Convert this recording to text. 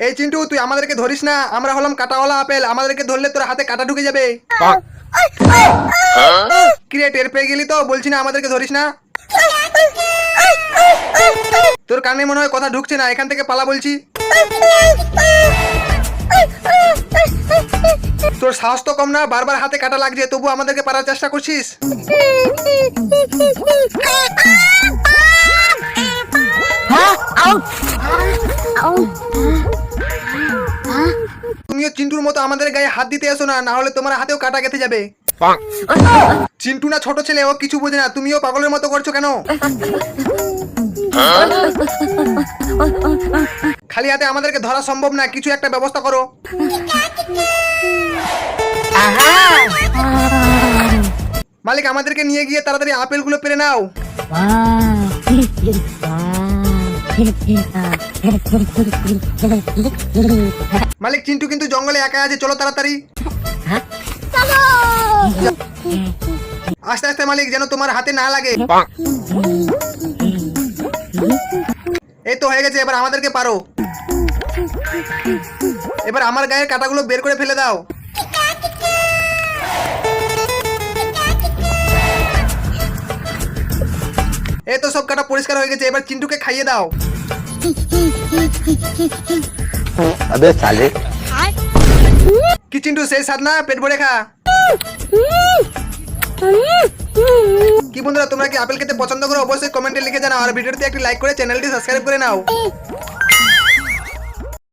এই চিন্টু, তুই আমাদেরকে ধরিস না, আমরা হলাম কাটাওয়ালা আপেল, আমাদেরকে ধরলে তোর হাতে কাটা ঢুকে যাবে। কিরে, টের পেয়ে গেলি তো? বলছি না আমাদেরকে ধরিস না। তোর কানে মনে হয় কথা ঢুকছে না, এখান থেকে পালা বলছি। তোর সাহস তো কম না, বারবার হাতে কাটা লাগছে, তবু আমাদেরকে পারার চেষ্টা করছিস। তুমিও চিন্টুর মতো আমাদের গায়ে হাত দিতে এসো না, না হলে তোমার হাতেও কাটা গেঁথে যাবে। চিন্টু না ছোট ছেলে, ও কিছু বোঝে না, তুমিও পাগলের মতো করছো কেন? খালি হাতে আমাদেরকে ধরা সম্ভব না, কিছু একটা ব্যবস্থা করো। মালিক, আমাদেরকে নিয়ে গিয়ে তাড়াতাড়ি আপেলগুলো পেরে নাও। মালিক, চিন্টু কিন্তু জঙ্গলে একা আছে, চলো তাড়াতাড়ি। আস্তে আস্তে মালিক, যেন তোমার হাতে না লাগে। এই তো হয়ে গেছে, এবার আমাদেরকে পারো। এবার আমার গায়ের কাঁটাগুলো বের করে ফেলে দাও। এই তো সব কাটা পরিষ্কার হয়ে গেছে, এবার চিন্টুকে খাইয়ে দাও। अबे साले কি চিন্টু, সেই স্বাদ না? পেট ভরে খা। কি বন্ধুরা, তোমরা কি আপেল খেতে পছন্দ করো? অবশ্যই কমেন্টে লিখে জানাও, আর ভিডিওতে একটি লাইক করে চ্যানেলটি সাবস্ক্রাইব করে নাও।